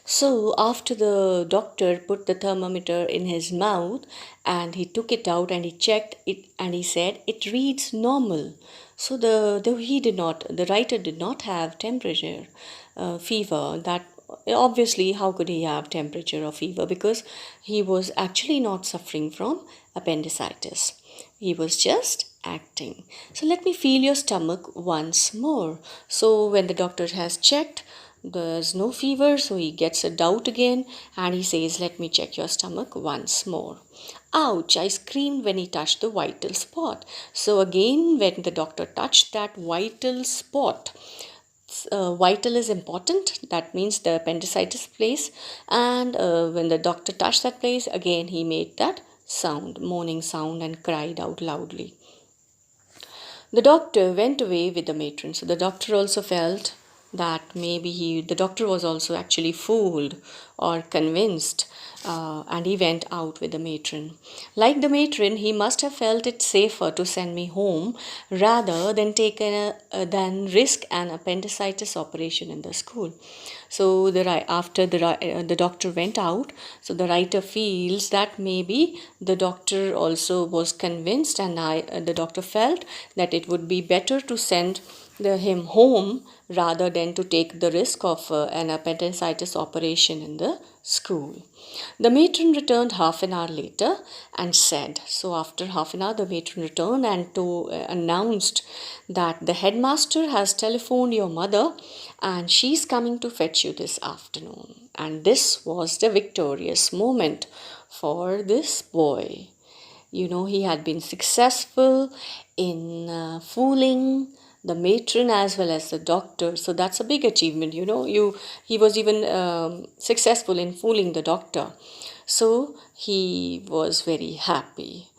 So after the doctor put the thermometer in his mouth and he took it out and he checked it and he said it reads normal. So the writer did not have temperature, fever. That obviously, how could he have temperature or fever? Because he was actually not suffering from appendicitis. He was just acting. So let me feel your stomach once more. So when the doctor has checked, there's no fever, so he gets a doubt again and he says, let me check your stomach once more. Ouch, I screamed when he touched the vital spot. So again, when the doctor touched that vital spot, vital is important, that means the appendicitis place, and when the doctor touched that place, again he made that sound, moaning sound, and cried out loudly. The doctor went away with the matron. So the doctor also felt that maybe the doctor was also actually fooled or convinced, and he went out with the matron. Like the matron, he must have felt it safer to send me home rather than risk an appendicitis operation in the school. So after the doctor went out, so the writer feels that maybe the doctor also was convinced, and the doctor felt that it would be better to send him home rather than to take the risk of an appendicitis operation in the school. The matron returned half an hour later and said, so after half an hour the matron returned and announced that the headmaster has telephoned your mother and she's coming to fetch you this afternoon. And this was the victorious moment for this boy. You know, he had been successful in fooling the matron as well as the doctor. So that's a big achievement. He was even successful in fooling the doctor. So he was very happy.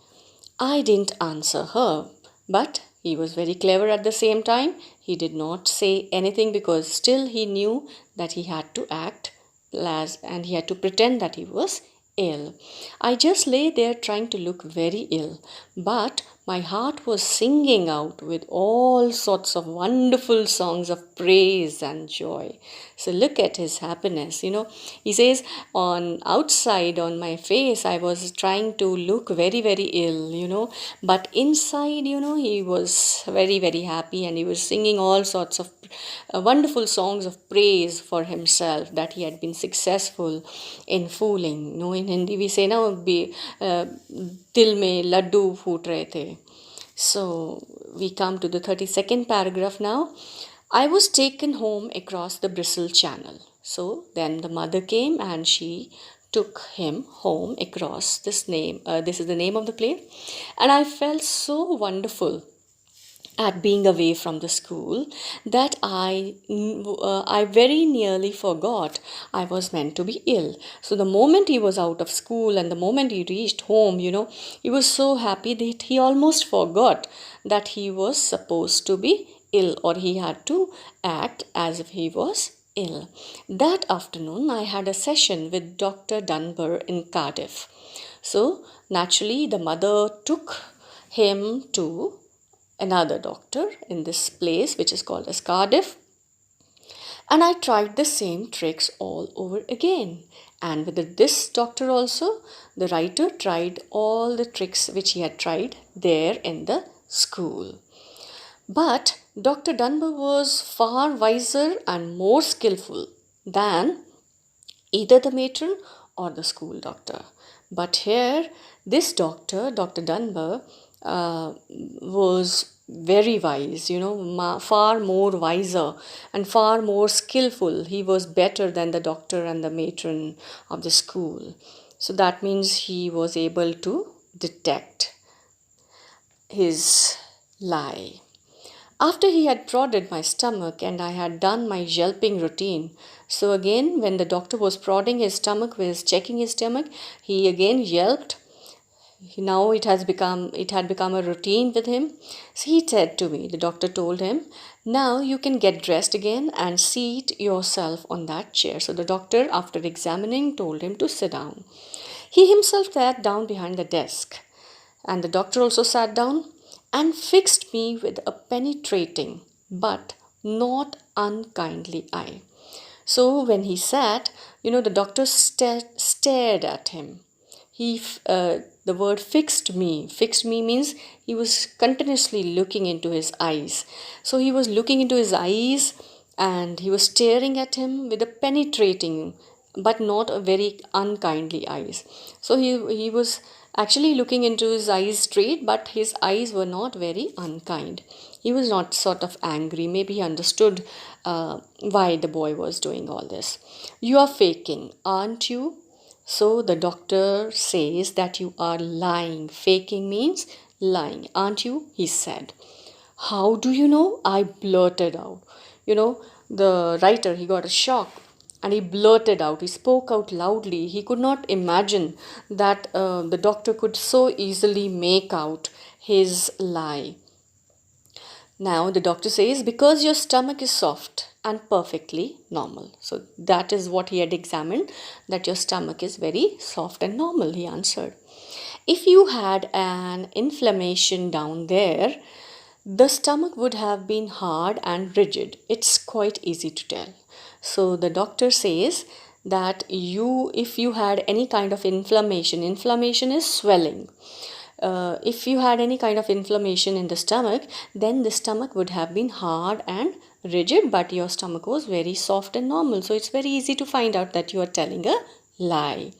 I didn't answer her, but he was very clever at the same time. He did not say anything because still he knew that he had to act and he had to pretend that he was ill. I just lay there trying to look very ill, but my heart was singing out with all sorts of wonderful songs of praise and joy. So look at his happiness. He says, on outside, on my face, I was trying to look very, very ill, but inside, he was very, very happy and he was singing all sorts of wonderful songs of praise for himself that he had been successful in fooling. In Hindi we say, dil mein laddu phoot rahe the. So we come to the 32nd paragraph now. I was taken home across the Bristol Channel. So then the mother came and she took him home across this name. This is the name of the play. And I felt so wonderful at being away from the school that I very nearly forgot I was meant to be ill. So the moment he was out of school and the moment he reached home, he was so happy that he almost forgot that he was supposed to be ill, or he had to act as if he was ill. That afternoon, I had a session with Dr. Dunbar in Cardiff. So naturally, the mother took him to another doctor in this place which is called as Cardiff, and I tried the same tricks all over again. And with this doctor also, the writer tried all the tricks which he had tried there in the school. But Dr. Dunbar was far wiser and more skillful than either the matron or the school doctor. But here, this doctor, Dr. Dunbar, was very wise, far more wiser and far more skillful. He was better than the doctor and the matron of the school. So that means he was able to detect his lie. After he had prodded my stomach and I had done my yelping routine, so again when the doctor was prodding his stomach, was checking his stomach, he again yelped. Now it had become a routine with him. So he said to me, the doctor told him, now you can get dressed again and seat yourself on that chair. So the doctor, after examining, told him to sit down. He himself sat down behind the desk, and the doctor also sat down and fixed me with a penetrating but not unkindly eye. So when he sat, the doctor stared at him. The word fixed me. Fixed me means he was continuously looking into his eyes. So he was looking into his eyes and he was staring at him with a penetrating but not a very unkindly eyes. So he was actually looking into his eyes straight, but his eyes were not very unkind. He was not sort of angry. Maybe he understood why the boy was doing all this. You are faking, aren't you? So the doctor says that you are lying. Faking means lying, aren't you? He said. How do you know? I blurted out. The writer, he got a shock and he blurted out. He spoke out loudly. He could not imagine that the doctor could so easily make out his lie. Now the doctor says, because your stomach is soft and perfectly normal. So that is what he had examined, that your stomach is very soft and normal, he answered. If you had an inflammation down there, the stomach would have been hard and rigid. It's quite easy to tell. So the doctor says that if you had any kind of inflammation is swelling. If you had any kind of inflammation in the stomach, then the stomach would have been hard and rigid, but your stomach was very soft and normal. So it's very easy to find out that you are telling a lie.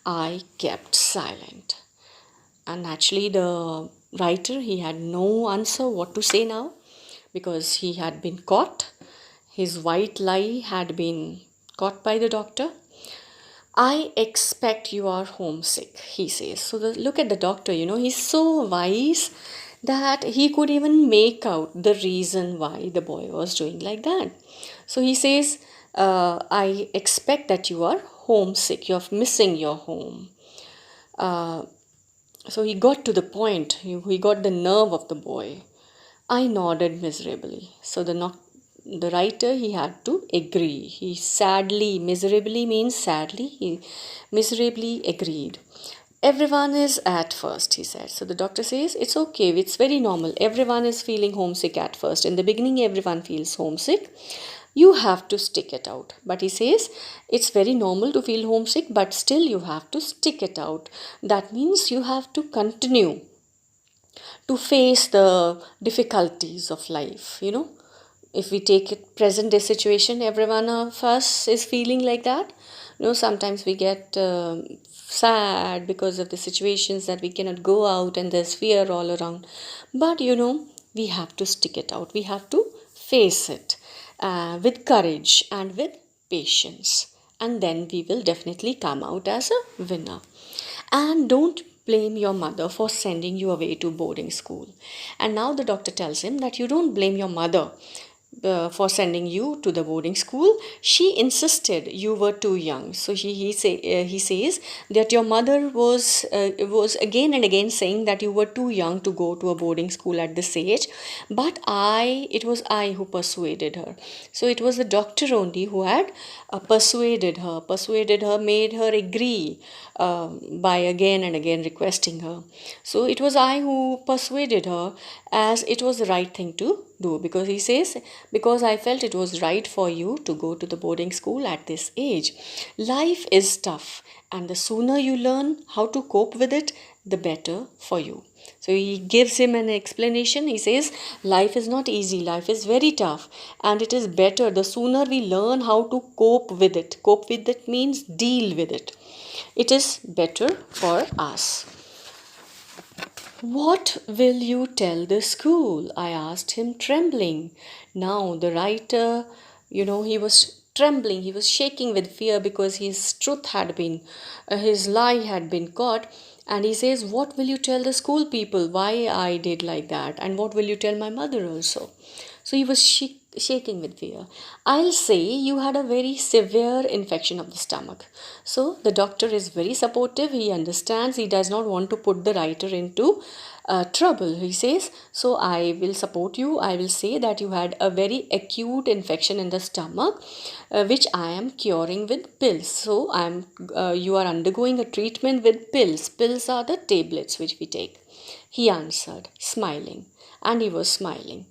I kept silent. And actually, the writer, he had no answer what to say now, because he had been caught. His white lie had been caught by the doctor. I expect you are homesick, he says. So look at the doctor, he's so wise that he could even make out the reason why the boy was doing like that. So he says, I expect that you are homesick, you're missing your home. So he got to the point, he got the nerve of the boy. I nodded miserably. So the writer, he had to agree. He sadly, miserably means sadly, he miserably agreed. Everyone is at first, he said. So the doctor says, it's okay, it's very normal. Everyone is feeling homesick at first. In the beginning, everyone feels homesick. You have to stick it out. But he says, it's very normal to feel homesick, but still you have to stick it out. That means you have to continue to face the difficulties of life, If we take it present day situation, every one of us is feeling like that. Sometimes we get sad because of the situations that we cannot go out and there's fear all around. But we have to stick it out. We have to face it with courage and with patience. And then we will definitely come out as a winner. And don't blame your mother for sending you away to boarding school. And now the doctor tells him that you don't blame your mother for sending you to the boarding school. She insisted you were too young. So he says that your mother was again and again saying that you were too young to go to a boarding school at this age, but it was I who persuaded her. So it was the doctor only who had persuaded her, made her agree by again and again requesting her. So it was I who persuaded her, as it was the right thing to do, because he says, because I felt it was right for you to go to the boarding school at this age. Life is tough, and the sooner you learn how to cope with it, the better for you. So he gives him an explanation. He says, life is not easy, life is very tough, and it is better the sooner we learn how to cope with it. Cope with it means deal with it. It is better for us. What will you tell the school? I asked him, trembling. Now the writer, he was trembling, he was shaking with fear because his his lie had been caught. And he says, what will you tell the school people why I did like that? And what will you tell my mother also? So he was shaking with fear. I'll say you had a very severe infection of the stomach. So the doctor is very supportive. He understands. He does not want to put the writer into trouble. He says, so I will support you. I will say that you had a very acute infection in the stomach, which I am curing with pills. So you are undergoing a treatment with pills. Pills are the tablets which we take. He answered, smiling. And he was smiling.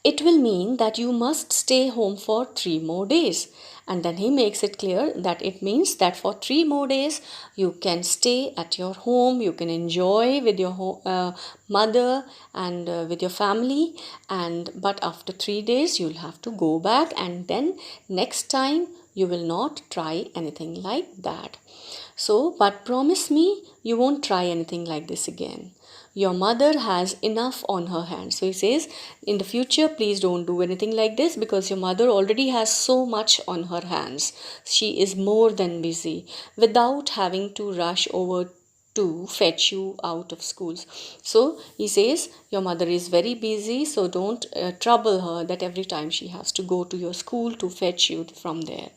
It will mean that you must stay home for 3 more days. And then he makes it clear that it means that for 3 more days you can stay at your home, you can enjoy with your mother and with your family, and but after 3 days you'll have to go back, and then next time you will not try anything like that. So, but promise me you won't try anything like this again. Your mother has enough on her hands. So he says, in the future, please don't do anything like this because your mother already has so much on her hands. She is more than busy without having to rush over to fetch you out of schools. So he says your mother is very busy, so don't trouble her that every time she has to go to your school to fetch you from there.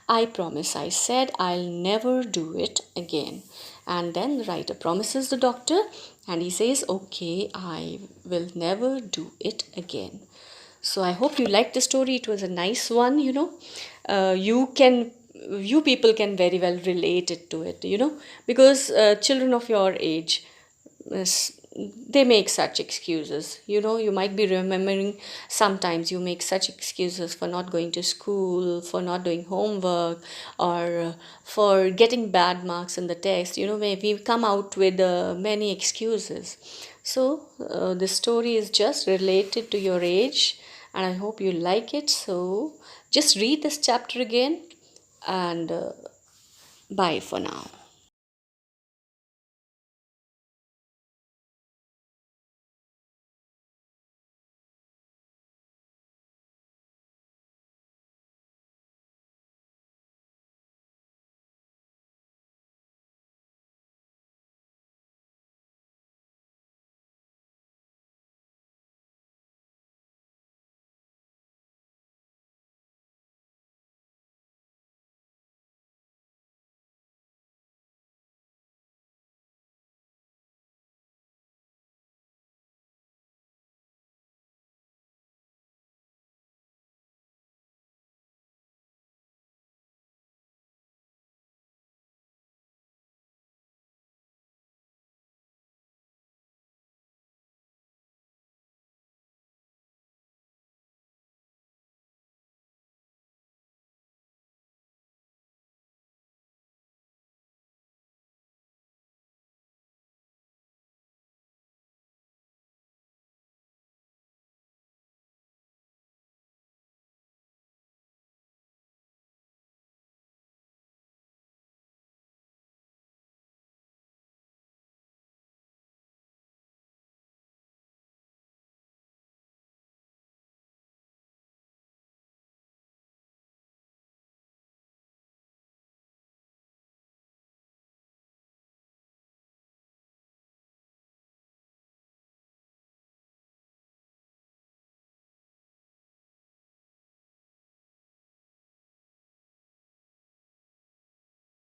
I promise, I said I'll never do it again. And then the writer promises the doctor, and he says, okay, I will never do it again. So I hope you liked the story. It was a nice one, you people can very well relate it to it, because children of your age, they make such excuses. You might be remembering sometimes you make such excuses for not going to school, for not doing homework, or for getting bad marks in the test. We come out with many excuses. So this story is just related to your age, and I hope you like it. So just read this chapter again, and bye for now.